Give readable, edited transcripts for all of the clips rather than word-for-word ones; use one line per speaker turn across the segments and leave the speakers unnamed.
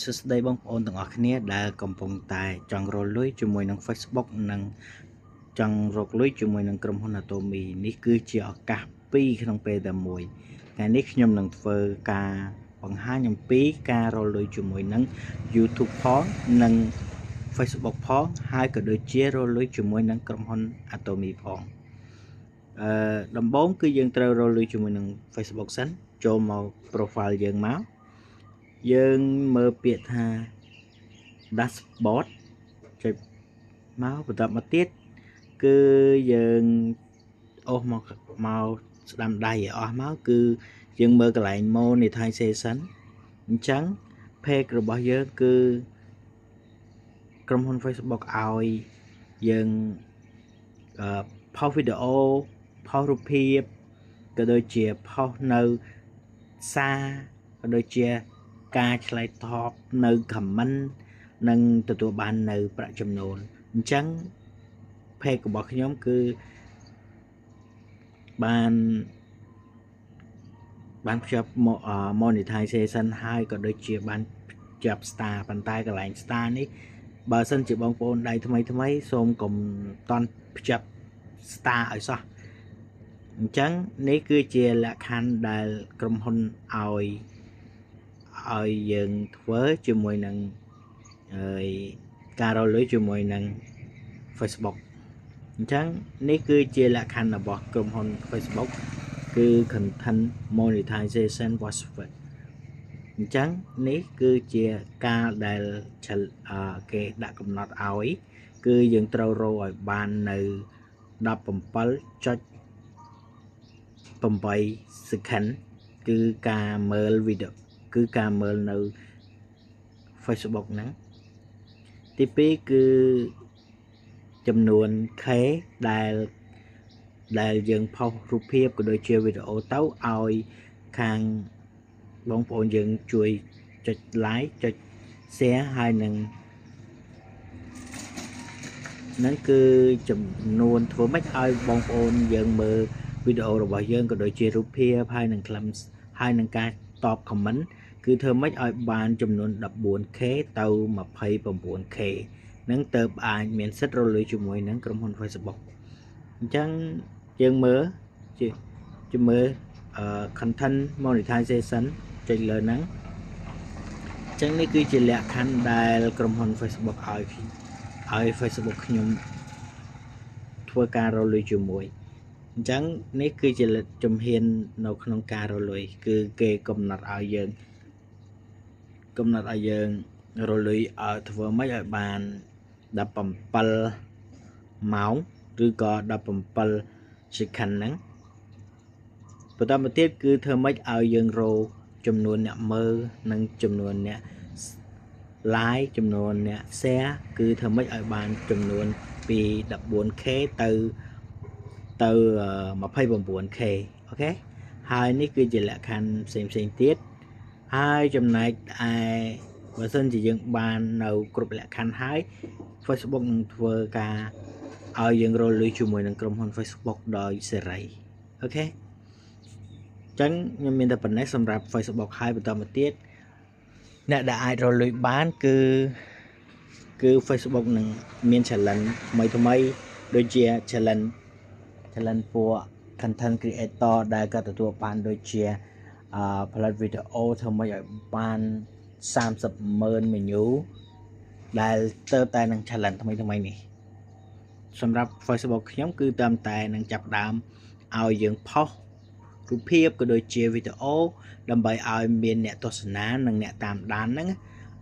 សួស្តីបងប្អូនទាំងអស់គ្នាដែលកំពុងតែចង់រកលុយជាមួយនឹង Facebook និងចង់រកលុយជាមួយនឹងក្រុមហ៊ុន Atomy នេះគឺជាឱកាសពីរក្នុងពេលតែមួយថ្ងៃនេះខ្ញុំនឹងធ្វើការបង្ហាញអំពីការរកលុយជាមួយនឹង YouTube ផងនិង Facebook ផងហើយក៏ដូចជារកលុយជាមួយនឹងក្រុមហ៊ុន Atomy ផងដំបូងគឺយើងត្រូវរកលុយជាមួយនឹង Facebook សិនចូលមក profile យើងមកយើងមើលពាក្យថា dashboard ចុចមកបន្តមកទៀតគឺយើងអូសមកស្ដាំដៃឲ្យអស់មកគឺយើងមើលកន្លែង monetization អញ្ចឹង page របស់យើងគឺក្រុមហ៊ុន Facebook ឲ្យយើងpost video post រូបភាពក៏ដូចជា post នៅសារក៏ដូចជាការឆ្លើយតបនៅ comment និងទទួលបាននៅប្រាក់ចំណូលអញ្ចឹង page របស់ខ្ញុំគឺបានភ្ជាប់ monetization ហើយក៏ដូចជាបានភ្ជាប់ star ប៉ុន្តែកន្លែង star នេះបើសិនជាបងប្អូនដៃថ្មីសូមកុំតន់ភ្ជាប់ star ឲ្យសោះអញ្ចឹងនេះគឺជាលក្ខខណ្ឌដែលក្រុមហ៊ុនឲ្យយើងធ្វើជាមួយនឹងការរកលុយជាមួយនឹង Facebook អញ្ចឹងនេះគឺជាលក្ខខណ្ឌរបស់ក្រុមហ៊ុន Facebook គឺ content monetization password អញ្ចឹងនេះគឺជាការដែលគេដាក់កំណត់ឲ្យគឺយើងត្រូវរកឲ្យបាននៅ17.8 second គឺការមើលវីដេអូគឺការមើលនៅ Facebook ហ្នឹងទី2គឺចំនួន K ដែលយើងផុសរូបភាពក៏ដូចជាវីដេអូទៅឲ្យខាងបងប្អូនយើងជួយចុច like ចុច share ហើយនឹងគឺចំនួនធ្វើម៉េចឲ្យបងប្អូនយើងមើលវីដេអូរបស់យើងក៏ដូចជារូបភាពហើយនឹង claims ហើយនឹងការតប comment គឺធ្វើម៉េចឲ្យបានចំនួន 14K ទៅ 29K នឹងទៅអាចមានសិទ្ធិរកលុយជាមួយនឹងក្រុមហ៊ុន Facebook អញ្ចឹងយើងមើលជាមើលcontent monetization ចុចលើហ្នឹងអញ្ចឹងនេះគឺជាលក្ខខណ្ឌដែលក្រុមហ៊ុន Facebook ឲ្យ Facebook ខ្ញុំធ្វើការរកលុយជាមួយអញ្ចឹងនេះគឺជាជំហាននៅក្នុងការរកលុយគឺគេកំណត់ឲ្យយើងរកលុយឲ្យធ្វើម៉េចឲ្យបាន17ម៉ោងឬក៏17 second ហ្នឹងបន្តមកទៀតគឺធ្វើម៉េចឲ្យយើងរកចំនួនអ្នកមើលនិងចំនួនអ្នក like ចំនួនអ្នក share គឺធ្វើម៉េចឲ្យបានចំនួនពី 14K ទៅ 29K អូខេហើយនេះគឺជាលក្ខខណ្ឌផ្សេងទៀតហើយចំណែកឯបើសិនជាយើងបាននៅគ្រប់លក្ខខណ្ឌហើយ Facebook នឹងធ្វើការឲ្យយើងរកលុយជាមួយនឹងក្រុមហ៊ុន Facebook ដោយសេរីអូខេអញ្ចឹងខ្ញុំមានតែប៉ុណ្ណេះសម្រាប់ Facebook ហើយបន្តមកទៀតអ្នកដែលអាចរកលុយបានគឺ Facebook នឹងមាន challenge ថ្មីដូចជា challenge ពួក content creator ដែលក៏ទទួលបានដូចជាផលិតវីដេអូធ្វើម៉េចឲ្យបាន30,000 menu ដែលទៅតែនឹង challenge ថ្មីនេះសម្រាប់ Facebook ខ្ញុំគឺតាមតែនឹងចាប់ដើមឲ្យយើងផុសរូបភាពក៏ដូចជាវីដេអូដើម្បីឲ្យមានអ្នកទស្សនានិងអ្នកតាមដានហ្នឹង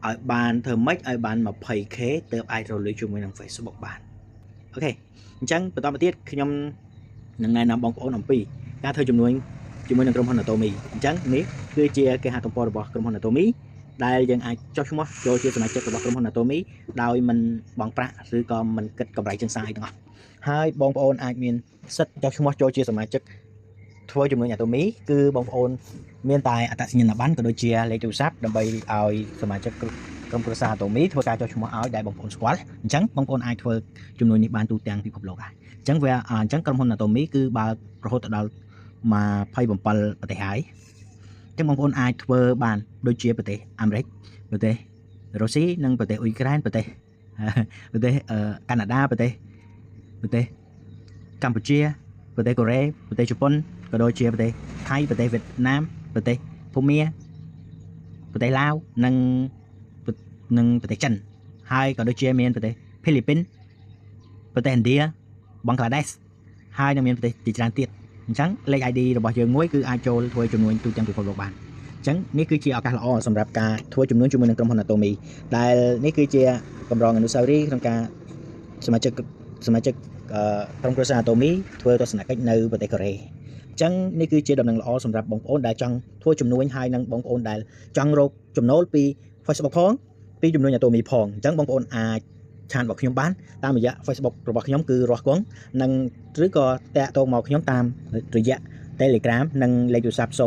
ឲ្យបានធ្វើម៉េចឲ្យបាន 20K ទើបអាចរកលុយជាមួយនឹង Facebook បានអូខេអញ្ចឹងបន្តមកទៀតខ្ញុំនឹងណែនាំបងប្អូនអំពីការធ្វើជំនួញជាមួយនឹងក្រុមហ៊ុន Atomy អញ្ចឹងនេះគឺជាគេហទំព័ររបស់ក្រុមហ៊ុន Atomy ដែលយើងអាចចុះឈ្មោះចូលជាសមាជិករបស់ក្រុមហ៊ុន Atomy ដោយមិនបង់ប្រាក់ឬក៏មិនគិតកម្រៃចឹងសាយទាំងអស់ហើយបងប្អូនអាចមានសិទ្ធិចុះឈ្មោះចូលជាសមាជិកធ្វើជំនួយ Atomy គឺបងប្អូនមានតែអត្តសញ្ញាណប័ណ្ណក៏ដូចជាលេខទូរស័ព្ទដើម្បីឲ្យសមាជិកក្រុមគ្រួសារ Atomy ធ្វើការចុះឈ្មោះឲ្យដែលបងប្អូនស្គាល់អញ្ចឹងបងប្អូនអាចធ្វើជំនួយនេះបានទូទាំងពិភពលោកហើយអញ្ចឹងក្រុមហ៊ុន Atomy គឺបើករហូតដល់27ប្រទេសហើយ ចឹងបងប្អូនអាចធ្វើបានដូចជាប្រទេសអាមេរិកប្រទេស រុស្ស៊ីនិងប្រទេសអ៊ុយក្រែនប្រទេសកាណាដាប្រទេសកម្ពុជាប្រទេសកូរ៉េប្រទេសជប៉ុនក៏ដូចជាប្រទេសថៃប្រទេសវៀតណាមប្រទេសភូមាប្រទេសឡាវនិងប្រទេសចិនហើយក៏ដូចជាមានប្រទេសហ្វីលីពីនប្រទេសឥណ្ឌាបង់ក្លាដេសហើយនឹងមានប្រទេសជាច្រើនទៀតអញ្ចឹងលេខ ID របស់យើងមួយគឺអាចចូលធ្វើជំនួញទូទាំងពិភពលោកបានអញ្ចឹងនេះគឺជាឱកាសល្អសម្រាប់ការធ្វើជំនួញជាមួយនឹងក្រុមហ៊ុន Atomy ដែលនេះគឺជាកម្រងអនុស្សាវរីយ៍ក្នុងការសមាជិកក្រុមគ្រួសារ Atomy ធ្វើទស្សនកិច្ចនៅប្រទេសកូរ៉េអញ្ចឹងនេះគឺជាដំណឹងល្អសម្រាប់បងប្អូនដែលចង់ធ្វើជំនួញហើយនិងបងប្អូនដែលចង់រកចំណូលពី Facebook ផងពីជំនួយ Atomy ផងអញ្ចឹងបងប្អូនអាចឆានរបស់ខ្ញុំបានតាមរយៈ Facebook របស់ខ្ញុំគឺរស់គង់និងឬក៏តាក់ទងមកខ្ញុំតាមរយៈ Telegram និងលេខទូរស័ព្ទ07 53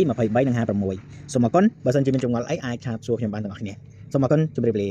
23 និង 56សូមអរគុណបើសិនជាមានចម្ងល់អីអាចឆាតសួរខ្ញុំបានទាំងអស់គ្នាសូមអរគុណជម្រាបលា